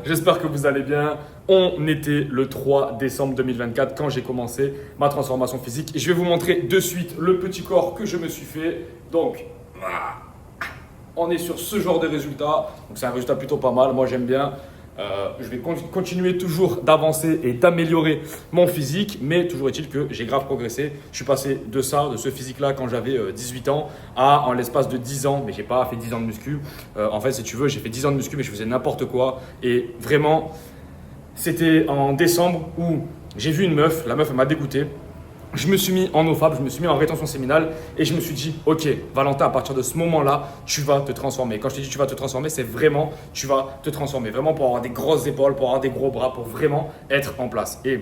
j'espère que vous allez bien. On était le 3 décembre 2024 quand j'ai commencé ma transformation physique. Et je vais vous montrer de suite le petit corps que je me suis fait. Donc, on est sur ce genre de résultat. Donc c'est un résultat plutôt pas mal, moi j'aime bien. Je vais continuer toujours d'avancer et d'améliorer mon physique, mais toujours est-il que j'ai grave progressé. Je suis passé de ce physique-là quand j'avais 18 ans à en l'espace de 10 ans, mais j'ai pas fait 10 ans de muscu. En fait, si tu veux, j'ai fait 10 ans de muscu, mais je faisais n'importe quoi. Et vraiment, c'était en décembre où j'ai vu une meuf, la meuf elle m'a dégoûté. Je me suis mis en NoFap, je me suis mis en rétention séminale et je me suis dit, ok, Valentin, à partir de ce moment-là, tu vas te transformer. Quand je te dis tu vas te transformer, c'est vraiment, tu vas te transformer. Vraiment pour avoir des grosses épaules, pour avoir des gros bras, pour vraiment être en place. Et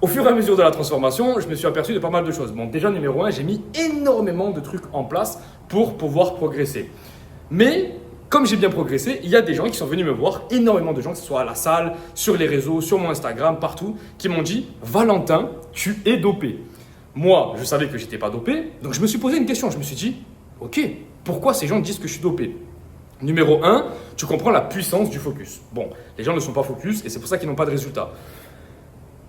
au fur et à mesure de la transformation, je me suis aperçu de pas mal de choses. Bon, déjà, numéro 1, j'ai mis énormément de trucs en place pour pouvoir progresser. Mais comme j'ai bien progressé, il y a des gens qui sont venus me voir, énormément de gens, que ce soit à la salle, sur les réseaux, sur mon Instagram, partout, qui m'ont dit « Valentin, tu es dopé ». Moi, je savais que je n'étais pas dopé, donc je me suis posé une question. Je me suis dit « Ok, pourquoi ces gens disent que je suis dopé ?» Numéro 1, tu comprends la puissance du focus. Bon, les gens ne sont pas focus et c'est pour ça qu'ils n'ont pas de résultats.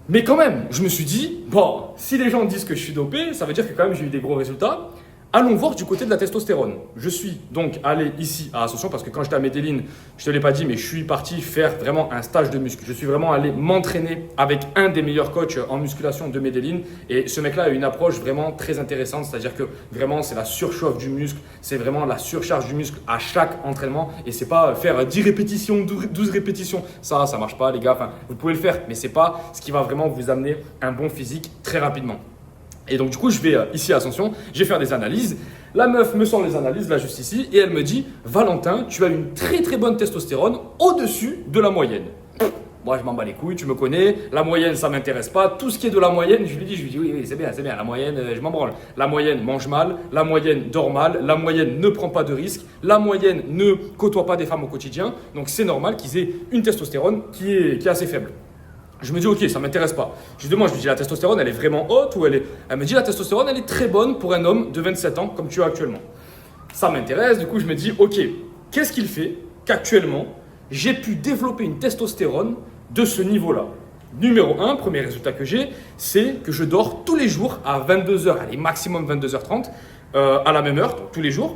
Mais quand même, je me suis dit, bon, si les gens disent que je suis dopé, ça veut dire que quand même j'ai eu des gros résultats. Allons voir du côté de la testostérone. Je suis donc allé ici à Ascension parce que quand j'étais à Medellín, je ne te l'ai pas dit, mais je suis parti faire vraiment un stage de muscu. Je suis vraiment allé m'entraîner avec un des meilleurs coachs en musculation de Medellín. Et ce mec-là a une approche vraiment très intéressante, c'est-à-dire que vraiment c'est la surchauffe du muscle, c'est vraiment la surcharge du muscle à chaque entraînement. Et c'est pas faire 10 répétitions, 12 répétitions. Ça marche pas les gars. Enfin, vous pouvez le faire, mais c'est pas ce qui va vraiment vous amener un bon physique très rapidement. Et donc, du coup, je vais ici à Ascension, je vais faire des analyses. La meuf me sort les analyses, là, juste ici, et elle me dit « Valentin, tu as une très très bonne testostérone au-dessus de la moyenne. » Moi, je m'en bats les couilles, tu me connais. La moyenne, ça ne m'intéresse pas. Tout ce qui est de la moyenne, je lui dis oui, c'est bien. La moyenne, je m'en branle. La moyenne mange mal, la moyenne dort mal, la moyenne ne prend pas de risques, la moyenne ne côtoie pas des femmes au quotidien. Donc, c'est normal qu'ils aient une testostérone qui est assez faible. Je me dis, ok, ça ne m'intéresse pas. Je lui dis, la testostérone, elle est vraiment haute ou elle est… Elle me dit, la testostérone, elle est très bonne pour un homme de 27 ans, comme tu as actuellement. Ça m'intéresse, du coup, je me dis, ok, qu'est-ce qu'il fait qu'actuellement, j'ai pu développer une testostérone de ce niveau-là? Numéro 1, premier résultat que j'ai, c'est que je dors tous les jours à 22h, allez, maximum 22h30, à la même heure, donc tous les jours,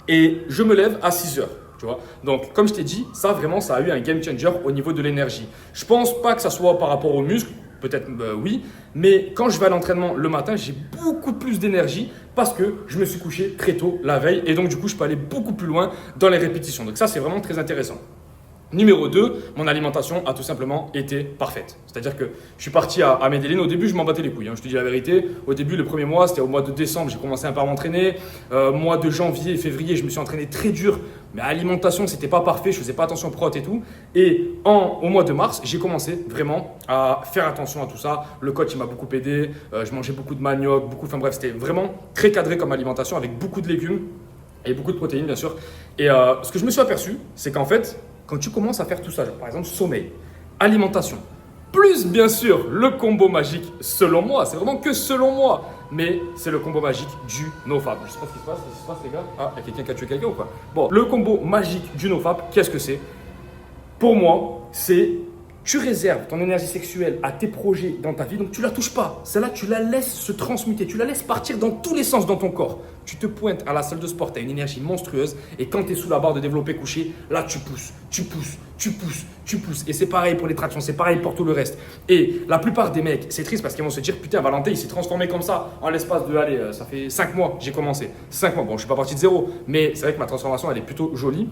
et je me lève à 6h. Tu vois. Donc, comme je t'ai dit, ça vraiment, ça a eu un game changer au niveau de l'énergie. Je ne pense pas que ça soit par rapport aux muscles, peut-être oui, mais quand je vais à l'entraînement le matin, j'ai beaucoup plus d'énergie parce que je me suis couché très tôt la veille et donc du coup, je peux aller beaucoup plus loin dans les répétitions. Donc ça, c'est vraiment très intéressant. Numéro 2, mon alimentation a tout simplement été parfaite. C'est-à-dire que je suis parti à Medellín. Au début, je m'en battais les couilles. Je te dis la vérité. Au début, le premier mois, c'était au mois de décembre, j'ai commencé un peu à m'entraîner. Mois de janvier et février, je me suis entraîné très dur. Mais l'alimentation, c'était pas parfait. Je faisais pas attention prot et tout. Et au mois de mars, j'ai commencé vraiment à faire attention à tout ça. Le coach, il m'a beaucoup aidé. Je mangeais beaucoup de manioc, enfin bref, c'était vraiment très cadré comme alimentation avec beaucoup de légumes et beaucoup de protéines, bien sûr. Et ce que je me suis aperçu, c'est qu'en fait, quand tu commences à faire tout ça, genre, par exemple sommeil, alimentation, plus bien sûr le combo magique selon moi, c'est vraiment que selon moi, mais c'est le combo magique du NoFap. Je sais pas ce qui se passe les gars. Ah, il y a quelqu'un qui a tué quelqu'un ou quoi? Bon, le combo magique du NoFap, qu'est-ce que c'est? Pour moi, c'est tu réserves ton énergie sexuelle à tes projets dans ta vie, donc tu la touches pas. Celle-là, tu la laisses se transmuter, tu la laisses partir dans tous les sens dans ton corps. Tu te pointes à la salle de sport, tu as une énergie monstrueuse et quand tu es sous la barre de développé couché, là tu pousses. Et c'est pareil pour les tractions, c'est pareil pour tout le reste. Et la plupart des mecs, c'est triste parce qu'ils vont se dire putain, Valentin, il s'est transformé comme ça en l'espace de, allez, ça fait 5 mois, j'ai commencé. 5 mois, bon, je suis pas parti de zéro, mais c'est vrai que ma transformation, elle est plutôt jolie.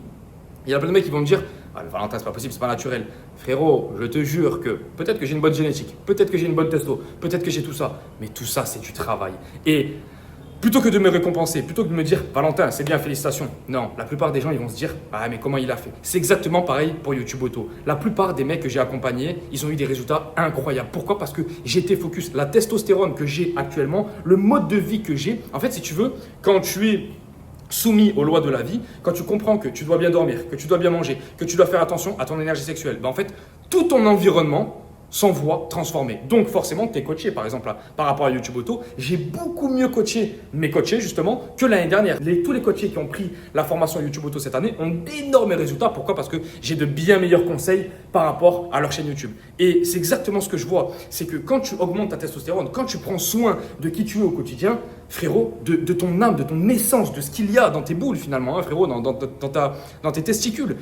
Il y a plein de mecs qui vont me dire ah, le Valentin, c'est pas possible, c'est pas naturel. Frérot, je te jure que peut-être que j'ai une bonne génétique, peut-être que j'ai une bonne testo, peut-être que j'ai tout ça, mais tout ça, c'est du travail. Et plutôt que de me récompenser, plutôt que de me dire Valentin, c'est bien, félicitations. Non, la plupart des gens, ils vont se dire ah, mais comment il a fait? C'est exactement pareil pour YouTube Auto. La plupart des mecs que j'ai accompagnés, ils ont eu des résultats incroyables. Pourquoi? Parce que j'étais focus. La testostérone que j'ai actuellement, le mode de vie que j'ai, en fait, si tu veux, quand tu es soumis aux lois de la vie, quand tu comprends que tu dois bien dormir, que tu dois bien manger, que tu dois faire attention à ton énergie sexuelle, ben en fait, tout ton environnement s'envoie transformer. Donc forcément, tu es coaché par exemple là, par rapport à YouTube Auto. J'ai beaucoup mieux coaché mes coachés justement que l'année dernière. Tous les coachés qui ont pris la formation YouTube Auto cette année ont d'énormes résultats. Pourquoi? Parce que j'ai de bien meilleurs conseils par rapport à leur chaîne YouTube. Et c'est exactement ce que je vois. C'est que quand tu augmentes ta testostérone, quand tu prends soin de qui tu es au quotidien, frérot, de ton âme, de ton essence, de ce qu'il y a dans tes boules finalement, hein, frérot, dans tes testicules,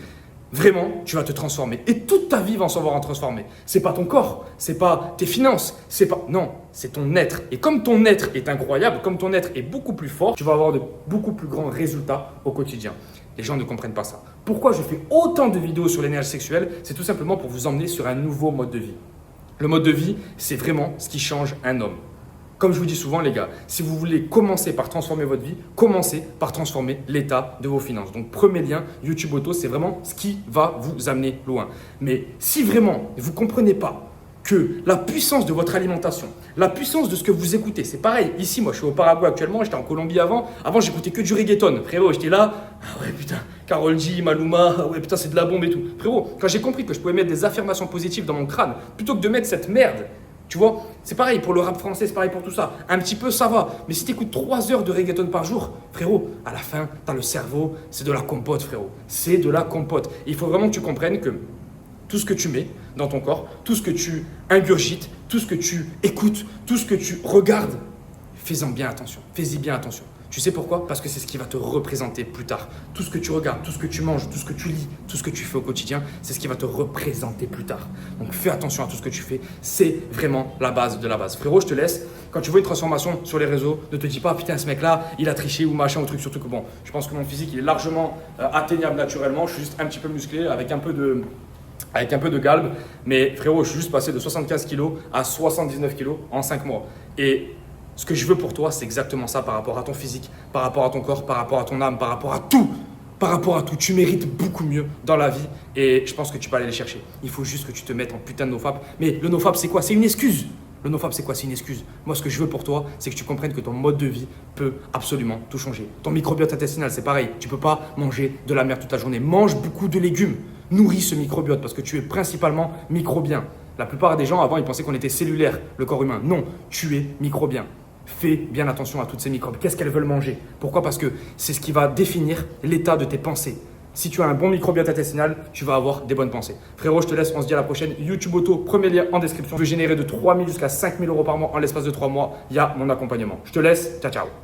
vraiment, tu vas te transformer. Et toute ta vie va s'en voir en transformer. C'est pas ton corps, c'est pas tes finances, c'est pas… Non, c'est ton être. Et comme ton être est incroyable, comme ton être est beaucoup plus fort, tu vas avoir de beaucoup plus grands résultats au quotidien. Les gens ne comprennent pas ça. Pourquoi je fais autant de vidéos sur l'énergie sexuelle? C'est tout simplement pour vous emmener sur un nouveau mode de vie. Le mode de vie, c'est vraiment ce qui change un homme. Comme je vous dis souvent, les gars, si vous voulez commencer par transformer votre vie, commencez par transformer l'état de vos finances. Donc, premier lien, YouTube Auto, c'est vraiment ce qui va vous amener loin. Mais si vraiment vous ne comprenez pas que la puissance de votre alimentation, la puissance de ce que vous écoutez, c'est pareil. Ici, moi, je suis au Paraguay actuellement, j'étais en Colombie avant. Avant, j'écoutais que du reggaeton. Frérot, j'étais là, ah ouais, putain, Karol G, Maluma, ah ouais, putain, c'est de la bombe et tout. Frérot, quand j'ai compris que je pouvais mettre des affirmations positives dans mon crâne, plutôt que de mettre cette merde, tu vois, c'est pareil pour le rap français, c'est pareil pour tout ça. Un petit peu, ça va. Mais si tu écoutes 3 heures de reggaeton par jour, frérot, à la fin, tu as le cerveau, c'est de la compote, frérot. C'est de la compote. Et il faut vraiment que tu comprennes que tout ce que tu mets dans ton corps, tout ce que tu ingurgites, tout ce que tu écoutes, tout ce que tu regardes, fais-en bien attention. Fais-y bien attention. Tu sais pourquoi? Parce que c'est ce qui va te représenter plus tard. Tout ce que tu regardes, tout ce que tu manges, tout ce que tu lis, tout ce que tu fais au quotidien, c'est ce qui va te représenter plus tard. Donc fais attention à tout ce que tu fais. C'est vraiment la base de la base. Frérot, je te laisse. Quand tu vois une transformation sur les réseaux, ne te dis pas putain ce mec-là, il a triché ou machin ou truc. Surtout que bon, je pense que mon physique il est largement atteignable naturellement. Je suis juste un petit peu musclé avec un peu de galbe. Mais frérot, je suis juste passé de 75 kg à 79 kg en 5 mois. Et ce que je veux pour toi, c'est exactement ça par rapport à ton physique, par rapport à ton corps, par rapport à ton âme, par rapport à tout. Par rapport à tout, tu mérites beaucoup mieux dans la vie et je pense que tu peux aller les chercher. Il faut juste que tu te mettes en putain de nofap. Mais le nofap, c'est quoi? C'est une excuse. Le nofap, c'est quoi? C'est une excuse. Moi, ce que je veux pour toi, c'est que tu comprennes que ton mode de vie peut absolument tout changer. Ton microbiote intestinal, c'est pareil. Tu ne peux pas manger de la merde toute la journée. Mange beaucoup de légumes. Nourris ce microbiote parce que tu es principalement microbien. La plupart des gens, avant, ils pensaient qu'on était cellulaire, le corps humain. Non, tu es microbien. Fais bien attention à toutes ces microbes. Qu'est-ce qu'elles veulent manger? Pourquoi? Parce que c'est ce qui va définir l'état de tes pensées. Si tu as un bon microbiote intestinal, tu vas avoir des bonnes pensées. Frérot, je te laisse, on se dit à la prochaine. YouTube Auto, premier lien en description. Je veux générer de 3 000 jusqu'à 5 000 euros par mois en l'espace de 3 mois. Il y a mon accompagnement. Je te laisse, ciao ciao.